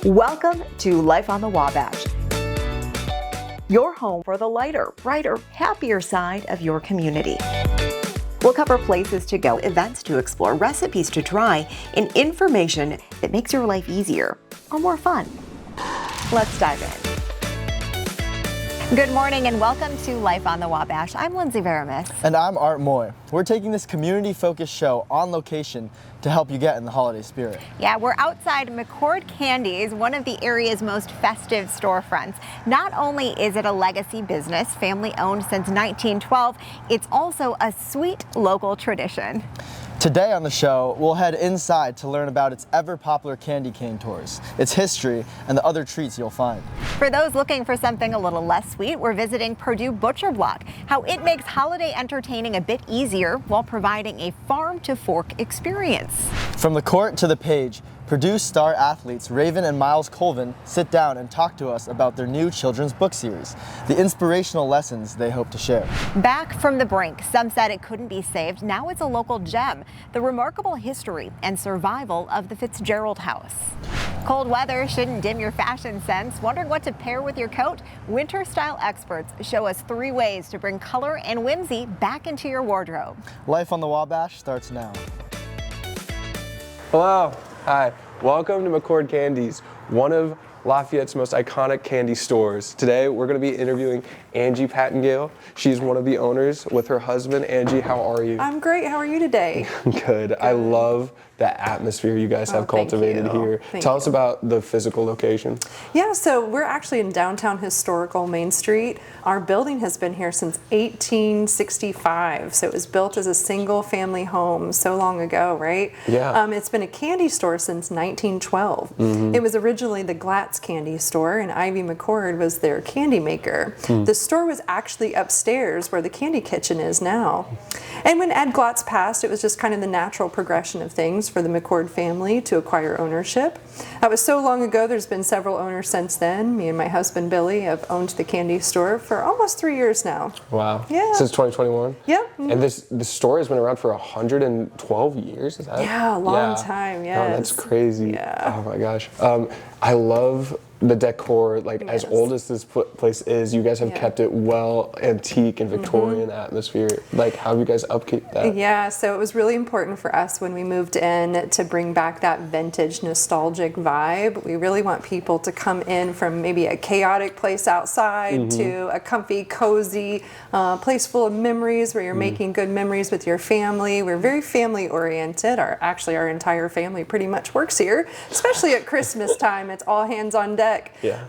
Welcome to Life on the Wabash, your home for the lighter, brighter, happier side of your community. We'll cover places to go, events to explore, recipes to try, and information that makes your life easier or more fun. Let's dive in. Good morning and welcome to Life on the Wabash. I'm Lindsay Varamis. And I'm Art Moy. We're taking this community-focused show on location to help you get in the holiday spirit. Yeah, we're outside McCord Candies, one of the area's most festive storefronts. Not only is it a legacy business, family-owned since 1912, it's also a sweet local tradition. Today on the show, we'll head inside to learn about its ever-popular candy cane tours, its history, and the other treats you'll find. For those looking for something a little less sweet, we're visiting Purdue Butcher Block, how it makes holiday entertaining a bit easier while providing a farm-to-fork experience. From the court to the page, Purdue star athletes Raven and Myles Colvin sit down and talk to us about their new children's book series, the inspirational lessons they hope to share. Back from the brink, some said it couldn't be saved. Now it's a local gem, the remarkable history and survival of the Fitzgerald house. Cold weather shouldn't dim your fashion sense. Wondering what to pair with your coat? Winter style experts show us 3 ways to bring color and whimsy back into your wardrobe. Life on the Wabash starts now. Hello. Hi. Welcome to McCord Candies, one of Lafayette's most iconic candy stores. Today we're going to be interviewing Angie Pattingale. She's one of the owners with her husband. Angie, how are you? I'm great. How are you today? Good. I love the atmosphere you guys have cultivated here. Tell us about the physical location. Yeah, so we're actually in downtown historical Main Street. Our building has been here since 1865, so it was built as a single family home so long ago, right? Yeah. It's been a candy store since 1912. It was originally the Glatz candy store, and Ivy McCord was their candy maker. The store was actually upstairs where the candy kitchen is now. And when Ed Glatz passed, it was just kind of the natural progression of things for the McCord family to acquire ownership. That was so long ago, there's been several owners since then. Me and my husband Billy have owned the candy store for almost 3 years now. Wow. Yeah. Since 2021? Yep. And the store has been around for 112 years, is that? Yeah, a long time, yes. Oh, that's crazy. Yeah. Oh my gosh. I love the decor, like as old as this place is, you guys have kept it well antique and Victorian atmosphere. Like, how have you guys upkeep that? Yeah, so it was really important for us when we moved in to bring back that vintage nostalgic vibe. We really want people to come in from maybe a chaotic place outside to a comfy, cozy place full of memories where you're making good memories with your family. We're very family oriented. Actually, our entire family pretty much works here, especially at Christmas time. It's all hands on deck. Yeah.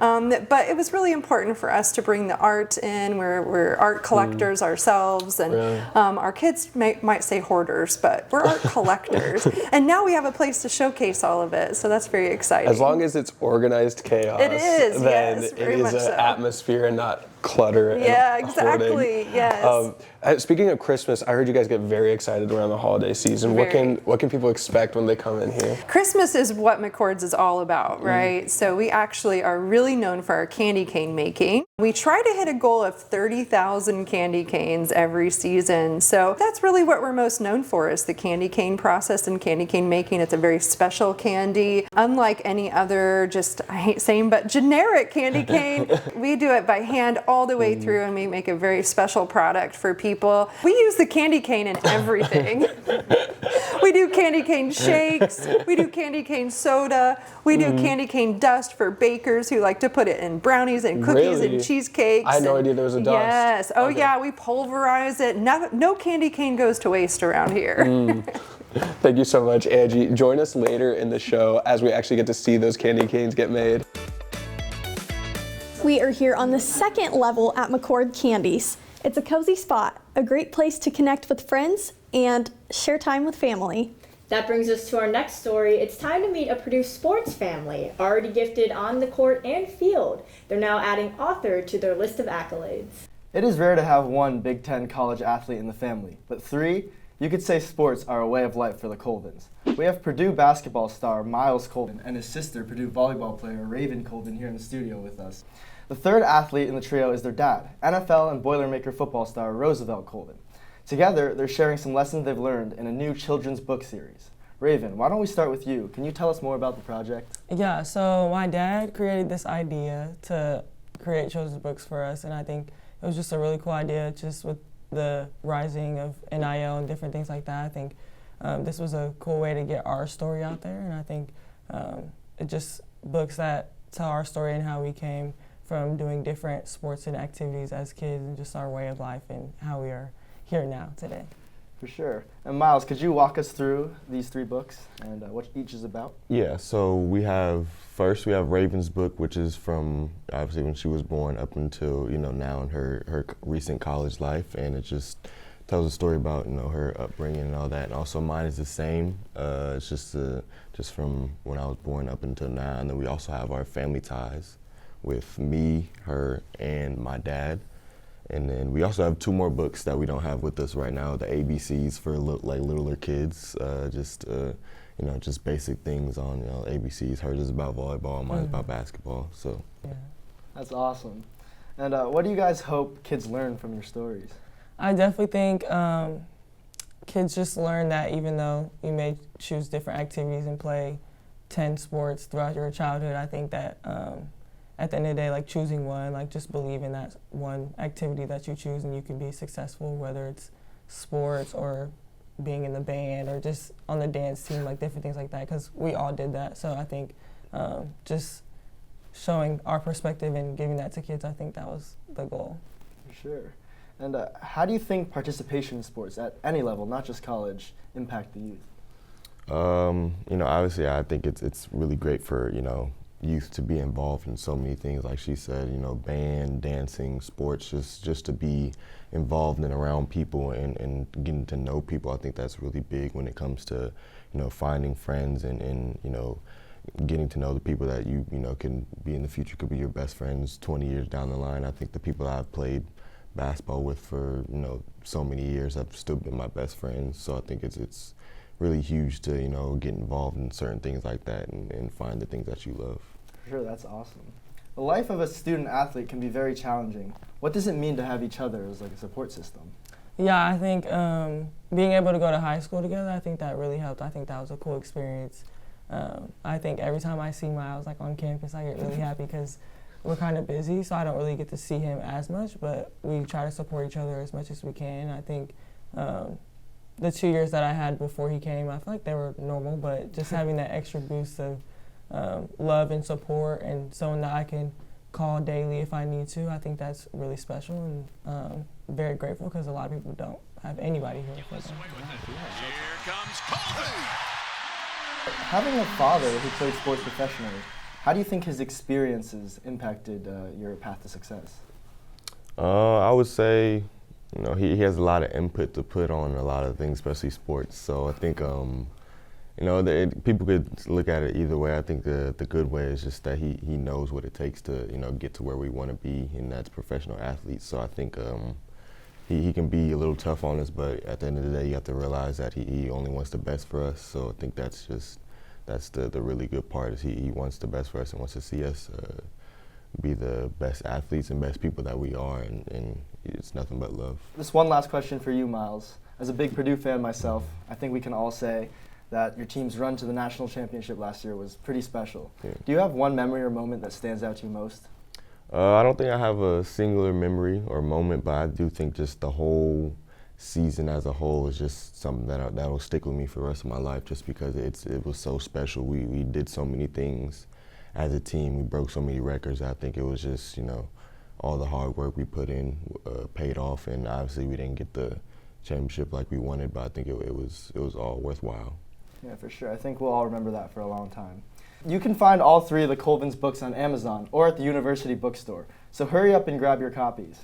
But it was really important for us to bring the art in. We're art collectors ourselves, and Really? Our kids might say hoarders, but we're art collectors. And now we have a place to showcase all of it, so that's very exciting. As long as it's organized chaos, It is, then yes, it very is much an so. atmosphere and not clutter and exactly, hoarding. yes. Speaking of Christmas, I heard you guys get very excited around the holiday season. Very. What can people expect when they come in here? Christmas is what McCord's is all about, right? So we actually are really known for our candy cane making. We try to hit a goal of 30,000 candy canes every season. So that's really what we're most known for, is the candy cane process and candy cane making. It's a very special candy. Unlike any other, I hate saying, but generic candy cane, we do it by hand all the way through, and we make a very special product for people. We use the candy cane in everything. We do candy cane shakes, we do candy cane soda, we do candy cane dust for bakers who like to put it in brownies and cookies and cheesecakes. I had no idea there was a dust. Yes. Oh yeah, we pulverize it. No candy cane goes to waste around here. Thank you so much, Angie. Join us later in the show as we actually get to see those candy canes get made. We are here on the second level at McCord Candies. It's a cozy spot, a great place to connect with friends and share time with family. That brings us to our next story. It's time to meet a Purdue sports family, already gifted on the court and field. They're now adding author to their list of accolades. It is rare to have one Big Ten college athlete in the family, but 3, you could say sports are a way of life for the Colvins. We have Purdue basketball star Myles Colvin and his sister, Purdue volleyball player Raven Colvin, here in the studio with us. The third athlete in the trio is their dad, NFL and Boilermaker football star Roosevelt Colvin. Together, they're sharing some lessons they've learned in a new children's book series. Raven, why don't we start with you? Can you tell us more about the project? Yeah, so my dad created this idea to create children's books for us, and I think it was just a really cool idea just with the rising of NIL and different things like that. I think this was a cool way to get our story out there, and I think it just books that tell our story and how we came from doing different sports and activities as kids and just our way of life and how we are here now today. For sure. And Myles, could you walk us through these 3 books and what each is about? Yeah, so we have Raven's book, which is from obviously when she was born up until, now in her recent college life, and it just tells a story about, her upbringing and all that. And also mine is the same. It's just from when I was born up until now. And then we also have our family ties with me, her, and my dad. And then we also have 2 more books that we don't have with us right now, the ABCs for littler kids, just basic things on ABCs. Hers is about volleyball, mine is about basketball. So Yeah. That's awesome. And what do you guys hope kids learn from your stories? I definitely think kids just learn that even though you may choose different activities and play 10 sports throughout your childhood, I think that at the end of the day, like choosing one, like just believe in that one activity that you choose and you can be successful, whether it's sports or being in the band or just on the dance team, like different things like that, because we all did that. So I think just showing our perspective and giving that to kids, I think that was the goal. For sure. And how do you think participation in sports at any level, not just college, impact the youth? Obviously I think it's really great for, youth to be involved in so many things, like she said, band, dancing, sports, just to be involved and around people and getting to know people. I think that's really big when it comes to, finding friends and getting to know the people that you can be in the future, could be your best friends 20 years down the line. I think the people that I've played basketball with for, so many years have still been my best friends. So I think it's really huge to, get involved in certain things like that and find the things that you love. For sure, that's awesome. The life of a student athlete can be very challenging. What does it mean to have each other as like a support system? Yeah, I think being able to go to high school together, I think that really helped. I think that was a cool experience. I think every time I see Myles like on campus, I get really happy because we're kind of busy, so I don't really get to see him as much, but we try to support each other as much as we can. I think the 2 years that I had before he came, I feel like they were normal, but just having that extra boost of love and support and someone that I can call daily if I need to, I think that's really special, and very grateful because a lot of people don't have anybody here for them. Here comes Colvin. Having a father who played sports professionally, how do you think his experiences impacted your path to success? I would say, he has a lot of input to put on a lot of things, especially sports. So I think, people could look at it either way. I think the good way is just that he knows what it takes to, get to where we want to be, and that's professional athletes. So I think he can be a little tough on us, but at the end of the day, you have to realize that he only wants the best for us. So I think that's the really good part, is he wants the best for us and wants to see us be the best athletes and best people that we are, and it's nothing but love. Just one last question for you, Myles. As a big Purdue fan myself, I think we can all say that your team's run to the national championship last year was pretty special. Yeah. Do you have one memory or moment that stands out to you most? I don't think I have a singular memory or moment, but I do think just the whole season as a whole is just something that'll stick with me for the rest of my life, just because it was so special. We did so many things as a team. We broke so many records. I think it was just, all the hard work we put in paid off, and obviously we didn't get the championship like we wanted, but I think it was all worthwhile. Yeah, for sure. I think we'll all remember that for a long time. You can find all 3 of the Colvin's books on Amazon or at the university bookstore, so hurry up and grab your copies.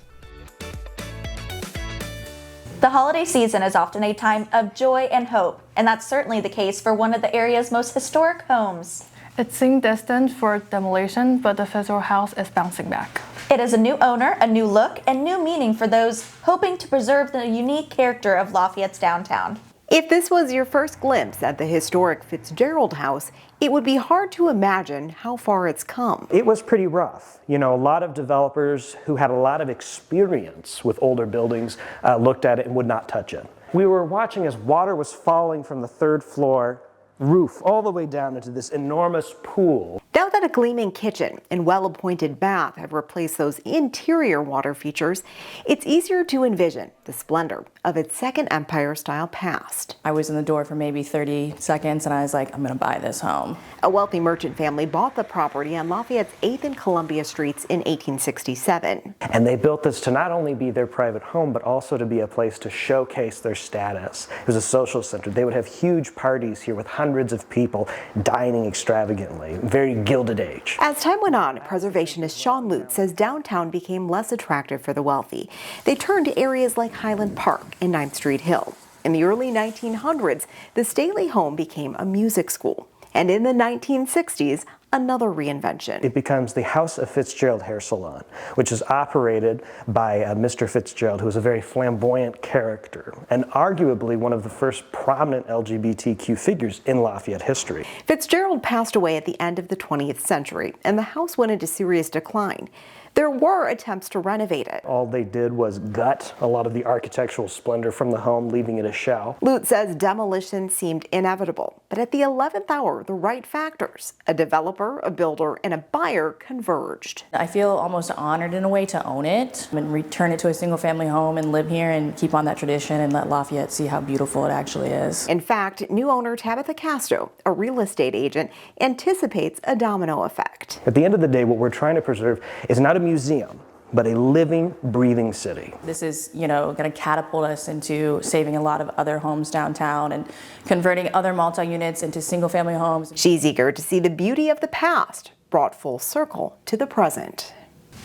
The holiday season is often a time of joy and hope, and that's certainly the case for one of the area's most historic homes. It seemed destined for demolition, but the Fitzgerald house is bouncing back. It is a new owner, a new look, and new meaning for those hoping to preserve the unique character of Lafayette's downtown. If this was your first glimpse at the historic Fitzgerald house, it would be hard to imagine how far it's come. It was pretty rough. A lot of developers who had a lot of experience with older buildings looked at it and would not touch it. We were watching as water was falling from the 3rd floor roof all the way down into this enormous pool. Now that a gleaming kitchen and well-appointed bath have replaced those interior water features, it's easier to envision the splendor of its Second Empire-style past. I was in the door for maybe 30 seconds and I was like, I'm gonna buy this home. A wealthy merchant family bought the property on Lafayette's 8th and Columbia Streets in 1867. And they built this to not only be their private home, but also to be a place to showcase their status. It was a social center. They would have huge parties here with hundreds of people dining extravagantly. Very Gilded Age. As time went on, preservationist Sean Lute says downtown became less attractive for the wealthy. They turned to areas like Highland Park and 9th Street Hill. In the early 1900s, the stately home became a music school. And in the 1960s, another reinvention. It becomes the House of Fitzgerald Hair Salon, which is operated by Mr. Fitzgerald, who is a very flamboyant character and arguably one of the first prominent LGBTQ figures in Lafayette history. Fitzgerald passed away at the end of the 20th century, and the house went into serious decline. There were attempts to renovate it. All they did was gut a lot of the architectural splendor from the home, leaving it a shell. Lute says demolition seemed inevitable, but at the 11th hour, the right factors, a developer, a builder, and a buyer converged. I feel almost honored in a way to own it and return it to a single family home and live here and keep on that tradition and let Lafayette see how beautiful it actually is. In fact, new owner Tabitha Castro, a real estate agent, anticipates a domino effect. At the end of the day, what we're trying to preserve is not a museum, but a living, breathing city. This is, going to catapult us into saving a lot of other homes downtown and converting other multi-units into single-family homes. She's eager to see the beauty of the past brought full circle to the present.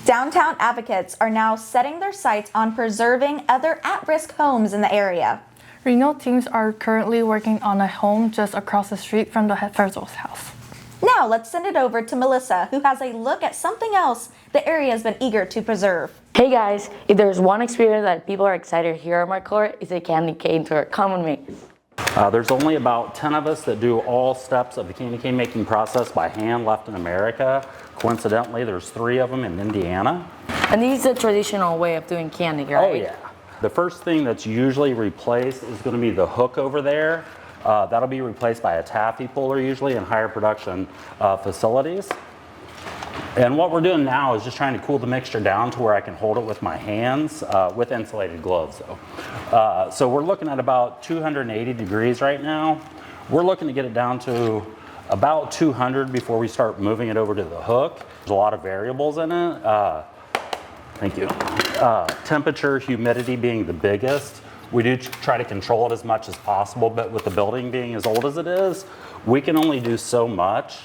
Downtown advocates are now setting their sights on preserving other at-risk homes in the area. Reno teams are currently working on a home just across the street from the Festiv's house. Now let's send it over to Melissa, who has a look at something else the area has been eager to preserve. Hey guys, if there's one experience that people are excited here at McCord, it's a candy cane tour. Come with me. There's only about 10 of us that do all steps of the candy cane making process by hand left in America. Coincidentally, there's 3 of them in Indiana. And this is the traditional way of doing candy, right? Oh yeah. The first thing that's usually replaced is going to be the hook over there. That'll be replaced by a taffy puller usually in higher production facilities. And what we're doing now is just trying to cool the mixture down to where I can hold it with my hands with insulated gloves though. So we're looking at about 280 degrees right now. We're looking to get it down to about 200 before we start moving it over to the hook. There's a lot of variables in it. Thank you. Temperature, humidity being the biggest. We do try to control it as much as possible, but with the building being as old as it is, we can only do so much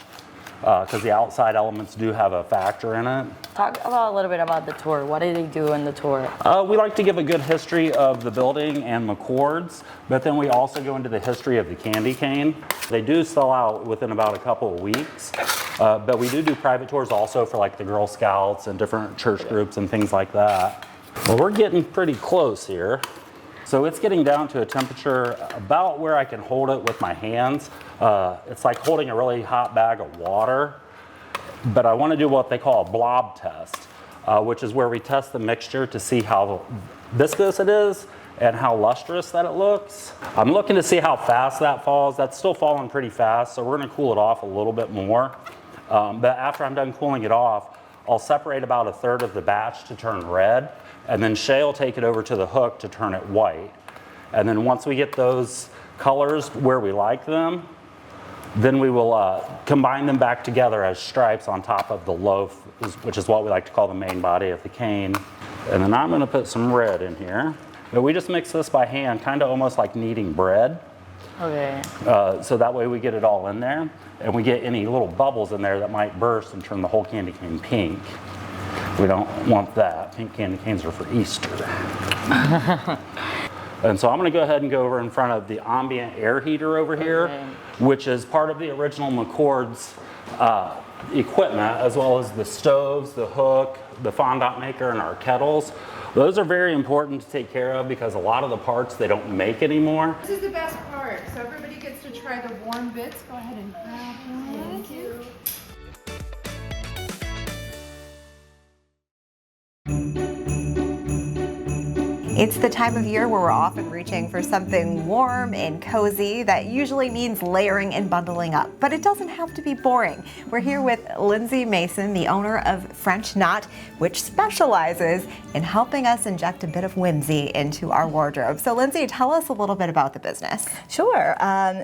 because the outside elements do have a factor in it. Talk about a little bit about the tour. What did they do in the tour? We like to give a good history of the building and McCord's, but then we also go into the history of the candy cane. They do sell out within about a couple of weeks, but we do private tours also for like the Girl Scouts and different church groups and things like that. Well, we're getting pretty close here. So it's getting down to a temperature about where I can hold it with my hands. It's like holding a really hot bag of water, but I want to do what they call a blob test, which is where we test the mixture to see how viscous it is and how lustrous that it looks. I'm looking to see how fast that falls. That's still falling pretty fast, so we're going to cool it off a little bit more. But after I'm done cooling it off, I'll separate about 1/3 of the batch to turn red, and then Shay will take it over to the hook to turn it white. And then once we get those colors where we like them, then we will combine them back together as stripes on top of the loaf, which is what we like to call the main body of the cane. And then I'm going to put some red in here. But we just mix this by hand, kind of almost like kneading bread. Okay. So that way we get it all in there, and we get any little bubbles in there that might burst and turn the whole candy cane pink. We don't want that. Pink candy canes are for Easter. And so I'm going to go ahead and go over in front of the ambient air heater over here, which is part of the original McCord's equipment, as well as the stoves, the hook, the fondant maker, and our kettles. Those are very important to take care of because a lot of the parts they don't make anymore. This is the best part, so everybody gets to try the warm bits. Go ahead and grab one. Thank you. It's the time of year where we're often reaching for something warm and cozy. That usually means layering and bundling up, but it doesn't have to be boring. We're here with Lindsay Mason, the owner of French Knot, which specializes in helping us inject a bit of whimsy into our wardrobe. So Lindsay, tell us a little bit about the business. Sure.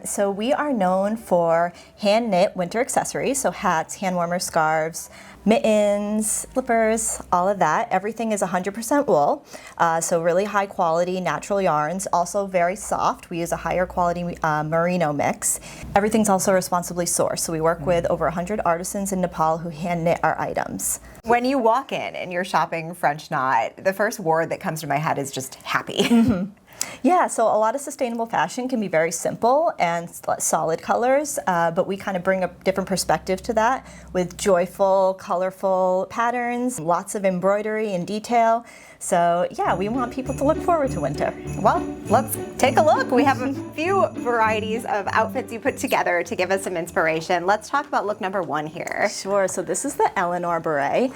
So we are known for hand knit winter accessories, so hats, hand warmers, scarves, mittens, slippers, all of that. Everything is 100% wool, so really high quality natural yarns, also very soft. We use a higher quality merino mix. Everything's also responsibly sourced, so we work with over 100 artisans in Nepal who hand knit our items. When you walk in and you're shopping French Knot, the first word that comes to my head is just happy. Yeah, so a lot of sustainable fashion can be very simple and solid colors, but we kind of bring a different perspective to that with joyful, colorful patterns, lots of embroidery and detail. So yeah, we want people to look forward to winter. Well, let's take a look. We have a few varieties of outfits you put together to give us some inspiration. Let's talk about look number 1 here. Sure, so this is the Eleanor beret.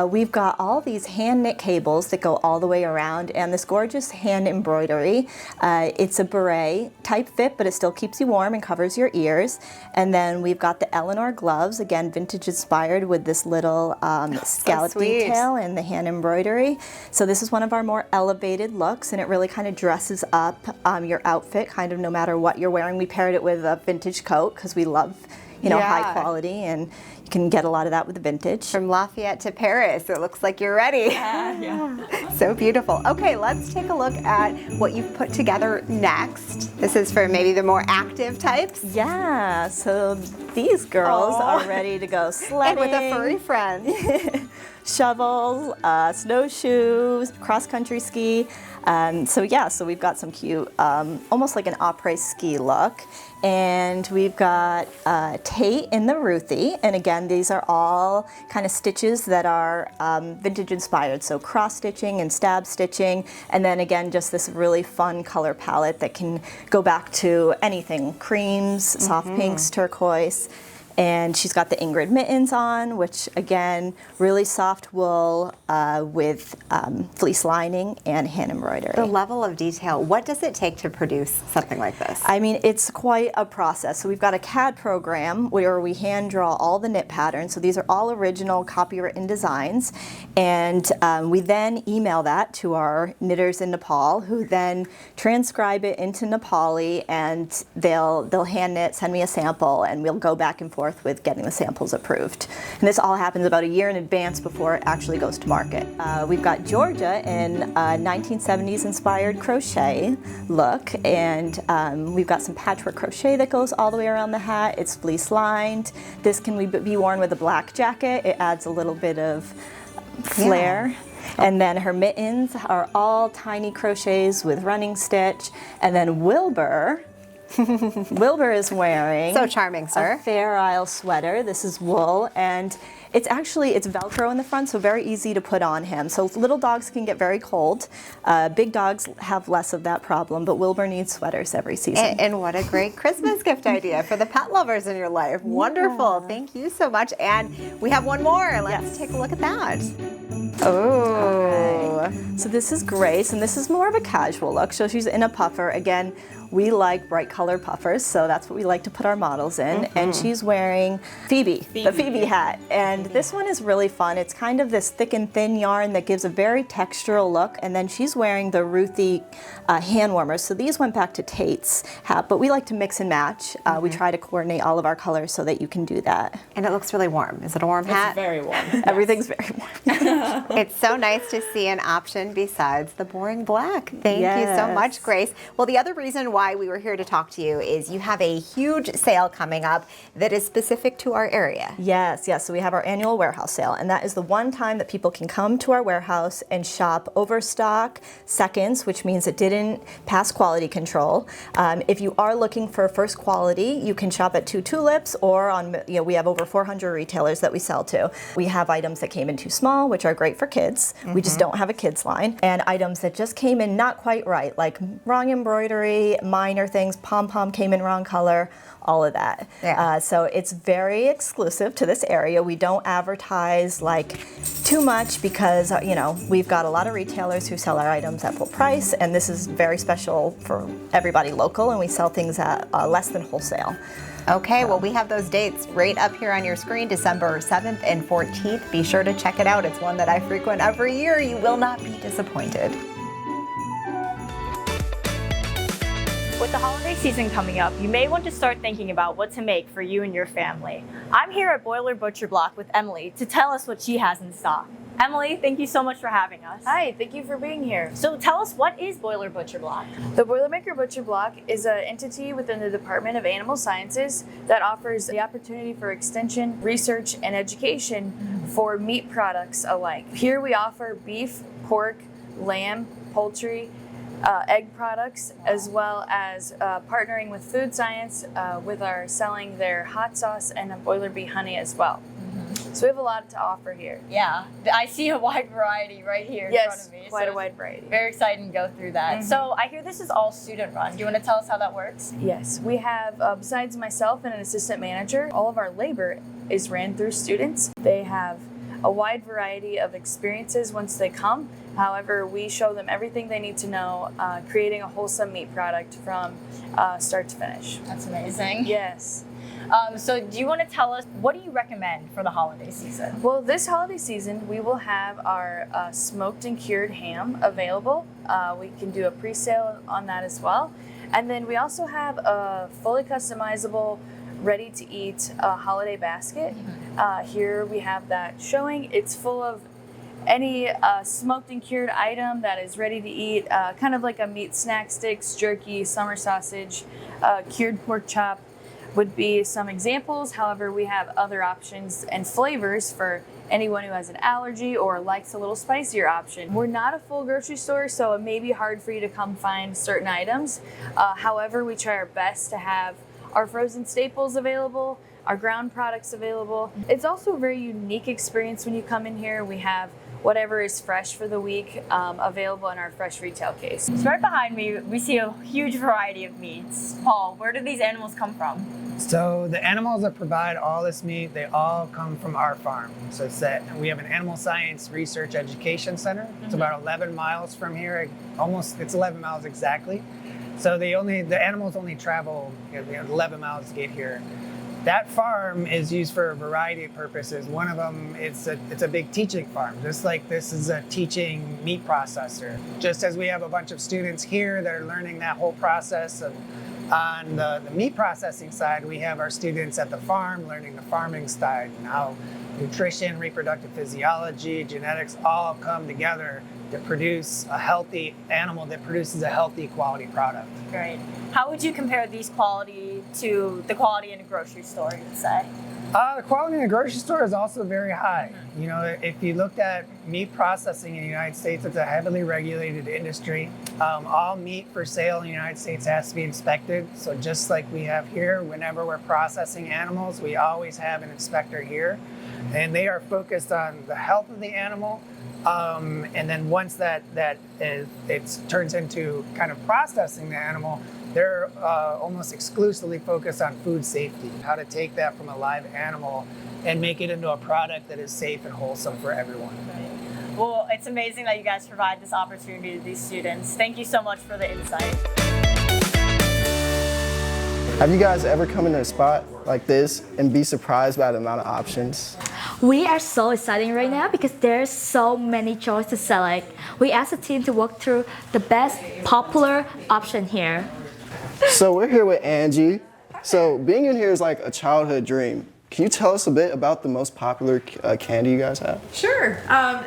We've got all these hand knit cables that go all the way around and this gorgeous hand embroidery. It's a beret type fit, but it still keeps you warm and covers your ears. And then we've got the Eleanor gloves, again vintage inspired with this little scallop detail and the hand embroidery. So this is one of our more elevated looks, and it really kind of dresses up your outfit, kind of no matter what you're wearing. We paired it with a vintage coat because we love, you know, high quality, and you can get a lot of that with the vintage. From Lafayette to Paris, it looks like you're ready. Yeah. So beautiful. Okay, let's take a look at what you've put together next. This is for maybe the more active types. Yeah, so these girls are ready to go sledding. And with a furry friend. Shovels, snowshoes, cross-country ski. So we've got some cute, almost like an après ski look. And we've got Tate in the Ruthie. And again, these are all kind of stitches that are vintage inspired. So cross stitching and stab stitching. And then again, just this really fun color palette that can go back to anything, creams, soft pinks, turquoise. And she's got the Ingrid mittens on, which again, really soft wool with fleece lining and hand embroidery. The level of detail, what does it take to produce something like this? I mean, it's quite a process. So we've got a CAD program where we hand draw all the knit patterns. So these are all original copywritten designs. And we then email that to our knitters in Nepal, who then transcribe it into Nepali, and they'll hand knit, send me a sample, and we'll go back and forth with getting the samples approved. And this all happens about a year in advance before it actually goes to market. We've got Georgia in 1970s inspired crochet look, and we've got some patchwork crochet that goes all the way around the hat. It's fleece lined. This can be worn with a black jacket. It adds a little bit of flair. Yeah. And then her mittens are all tiny crochets with running stitch. And then Wilbur is wearing so charming, sir. A Fair Isle sweater. This is wool, and it's Velcro in the front, so very easy to put on him. So little dogs can get very cold. Big dogs have less of that problem, but Wilbur needs sweaters every season. And what a great Christmas gift idea for the pet lovers in your life. Wonderful. Thank you so much. And we have one more. Let's take a look at that. Oh. Right. So this is Grace, and this is more of a casual look. So she's in a puffer. Again, we like bright color puffers, so that's what we like to put our models in. And she's wearing Phoebe, the Phoebe hat. And this one is really fun. It's kind of this thick and thin yarn that gives a very textural look. And then she's wearing the Ruthie hand warmers. So these went back to Tate's hat, but we like to mix and match. We try to coordinate all of our colors so that you can do that. And it looks really warm. Is it a warm hat? It's very warm. Everything's very warm. It's so nice to see an option besides the boring black. Thank you so much, Grace. Well, the other reason why we were here to talk to you is you have a huge sale coming up that is specific to our area. Yes. So we have our annual warehouse sale, and that is the one time that people can come to our warehouse and shop overstock seconds, which means it didn't pass quality control. If you are looking for first quality, you can shop at Two Tulips, or on, we have over 400 retailers that we sell to. We have items that came in too small, which are great great for kids. We just don't have a kids line. And items that just came in not quite right, like wrong embroidery, minor things, pom-pom came in wrong color, all of that. So it's very exclusive to this area. We don't advertise like too much because, you know, we've got a lot of retailers who sell our items at full price, and this is very special for everybody local, and we sell things at less than wholesale. Okay, well, we have those dates right up here on your screen, December 7th and 14th. Be sure to check it out. It's one that I frequent every year. You will not be disappointed. With the holiday season coming up, you may want to start thinking about what to make for you and your family. I'm here at Purdue Butcher Block with Emily to tell us what she has in stock. Emily, thank you so much for having us. Hi, thank you for being here. So tell us, what is Purdue Butcher Block? The Boilermaker Butcher Block is an entity within the Department of Animal Sciences that offers the opportunity for extension, research, and education for meat products alike. Here we offer beef, pork, lamb, poultry, egg products, as well as partnering with food science with our selling their hot sauce and a boiler bee honey as well. So we have a lot to offer here. Yeah, I see a wide variety right here in front of me. Yes, quite a wide variety. Very exciting to go through that. So I hear this is all student run. Do you want to tell us how that works? Yes, we have, besides myself and an assistant manager, all of our labor is ran through students. They have a wide variety of experiences once they come. However, we show them everything they need to know, creating a wholesome meat product from start to finish. That's amazing. Yes. So do you want to tell us, what do you recommend for the holiday season? Well, this holiday season, we will have our smoked and cured ham available. We can do a pre-sale on that as well. And then we also have a fully customizable, ready-to-eat holiday basket. Here we have that showing. It's full of any smoked and cured item that is ready to eat, kind of like a meat snack sticks, jerky, summer sausage, cured pork chop would be some examples. However, we have other options and flavors for anyone who has an allergy or likes a little spicier option. We're not a full grocery store, so it may be hard for you to come find certain items. However, we try our best to have our frozen staples available, our ground products available. It's also a very unique experience when you come in here. We have whatever is fresh for the week available in our fresh retail case. So right behind me, we see a huge variety of meats. Paul, where do these animals come from? So the animals that provide all this meat, they all come from our farm. So it's that we have an animal science research education center. It's about 11 miles from here, it's 11 miles exactly. So the animals only travel 11 miles to get here. That farm is used for a variety of purposes. One of them, it's a big teaching farm, just like this is a teaching meat processor. Just as we have a bunch of students here that are learning that whole process on the meat processing side, we have our students at the farm learning the farming side and how nutrition, reproductive physiology, genetics all come together to produce a healthy animal that produces a healthy quality product. Great. How would you compare these quality to the quality in a grocery store, you'd say? The quality in a grocery store is also very high. You know, if you looked at meat processing in the United States, it's a heavily regulated industry. All meat for sale in the United States has to be inspected. So just like we have here, whenever we're processing animals, we always have an inspector here. And they are focused on the health of the animal. And then once it turns into kind of processing the animal, they're almost exclusively focused on food safety, how to take that from a live animal and make it into a product that is safe and wholesome for everyone. Right. Well, it's amazing that you guys provide this opportunity to these students. Thank you so much for the insight. Have you guys ever come into a spot like this and be surprised by the amount of options? We are so excited right now because there's so many choices to select. We asked the team to walk through the best popular option here. So we're here with Angie. So being in here is like a childhood dream. Can you tell us a bit about the most popular candy you guys have? Sure.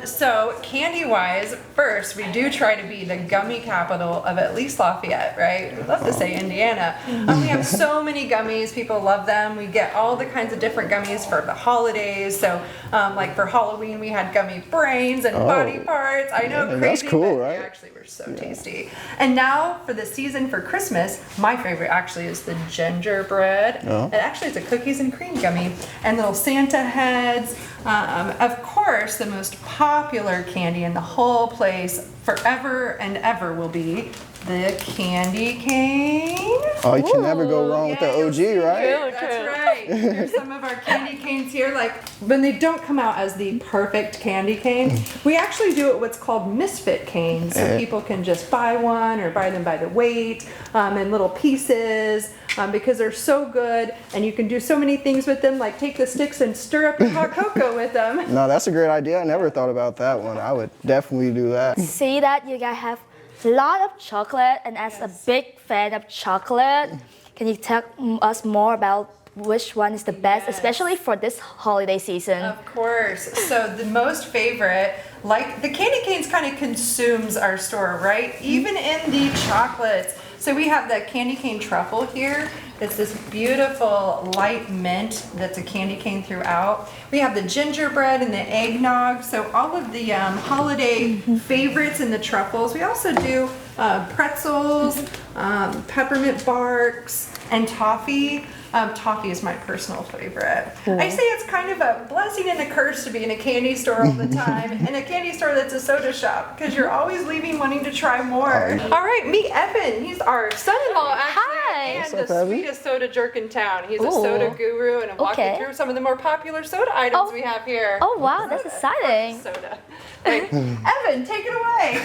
So candy-wise, first, we do try to be the gummy capital of at least Lafayette, right? We'd love to say Indiana. We have so many gummies. People love them. We get all the kinds of different gummies for the holidays. So like for Halloween, we had gummy brains and body parts. I know, crazy, that's cool, but right? They actually were so tasty. And now for the season for Christmas, my favorite actually is the gingerbread. And actually it's a cookies and cream gummy. and little Santa heads. Of course, the most popular candy in the whole place forever and ever will be the candy cane. Oh, you can never go wrong with the OG, right? That's right. Here's some of our candy canes here. Like when they don't come out as the perfect candy cane, we actually do it what's called misfit canes. So people can just buy one or buy them by the weight in little pieces because they're so good and you can do so many things with them, like take the sticks and stir up your hot cocoa with them. No, that's a great idea. I never thought about that one. I would definitely do that. See that you guys have a lot of chocolate, and as a big fan of chocolate, can you tell us more about which one is the best, especially for this holiday season? Of course. So the most favorite, like the candy canes kind of consumes our store, right? Even in the chocolates. So we have the candy cane truffle here. It's this beautiful light mint that's a candy cane throughout. We have the gingerbread and the eggnog. So all of the holiday favorites in the truffles. We also do pretzels, peppermint barks, and toffee. Toffee is my personal favorite. Cool. I say it's kind of a blessing and a curse to be in a candy store all the time, in a candy store that's a soda shop, because you're always leaving wanting to try more. All right, meet Evan. He's our son-in-law, actually, and the sweetest soda jerk in town. He's a soda guru, and I'll walk you through some of the more popular soda items we have here. Oh wow, that's exciting. Soda. Right. Evan, take it away.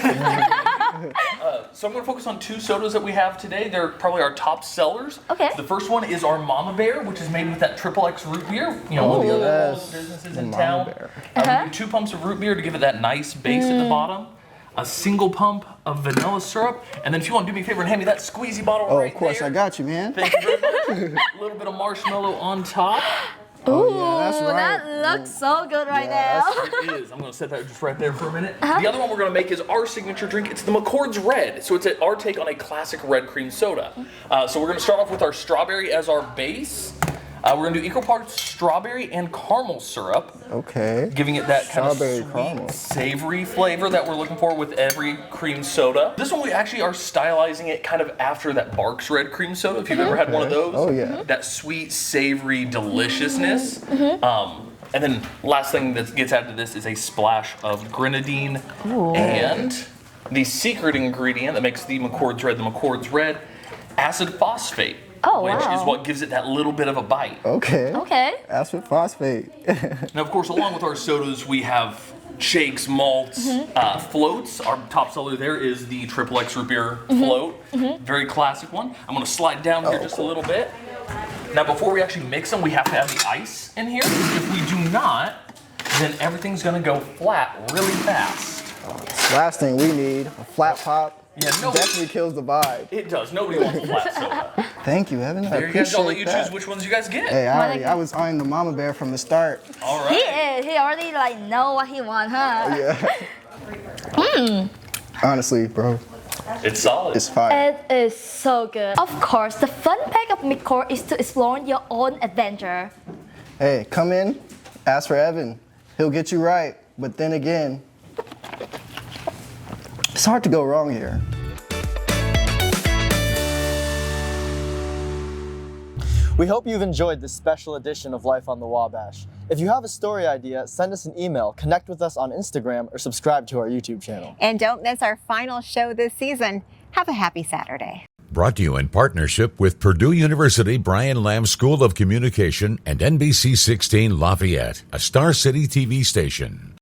So I'm going to focus on two sodas that we have today. They're probably our top sellers. Okay. The first one is our Mama Bear, which is made with that XXX root beer. You know, one of the other local businesses in town. We do 2 pumps of root beer to give it that nice base at the bottom. A single pump of vanilla syrup, and then if you want to do me a favor and hand me that squeezy bottle right there. Oh, of course, I got you, man. Thank you very much. A little bit of marshmallow on top. Ooh, yeah, that's right. that looks so good right now. It is. I'm going to set that just right there for a minute. The other one we're going to make is our signature drink. It's the McCord's Red. So it's our take on a classic red cream soda. So we're going to start off with our strawberry as our base. We're going to do equal parts strawberry and caramel syrup. Okay. Giving it that kind of sweet, caramel. savory flavor that we're looking for with every cream soda. This one we actually are stylizing it kind of after that Barks Red Cream Soda, if you've ever had one of those. Oh, yeah. That sweet, savory deliciousness. And then last thing that gets added to this is a splash of grenadine and the secret ingredient that makes the McCord's Red, acid phosphate. Which is what gives it that little bit of a bite. Okay. Acid phosphate. Now, of course, along with our sodas, we have shakes, malts, floats. Our top seller there is the XXX root beer float. Very classic one. I'm going to slide down here just a little bit. Now, before we actually mix them, we have to have the ice in here. If we do not, then everything's going to go flat really fast. Last thing we need, a flat pop. Yeah, definitely kills the vibe. It does. Nobody wants a flat soda. Thank you, Evan. There you guys. I'll let you choose which ones you guys get. Hey, I was eyeing the Mama Bear from the start. All right. He already know what he wants, huh? Yeah. Honestly, bro. It's solid. It's fire. It is so good. Of course, the fun part of McCord is to explore your own adventure. Hey, come in, ask for Evan. He'll get you right. But then again, it's hard to go wrong here. We hope you've enjoyed this special edition of Life on the Wabash. If you have a story idea, send us an email, connect with us on Instagram, or subscribe to our YouTube channel. And don't miss our final show this season. Have a happy Saturday. Brought to you in partnership with Purdue University Brian Lamb School of Communication and NBC 16 Lafayette, a Star City TV station.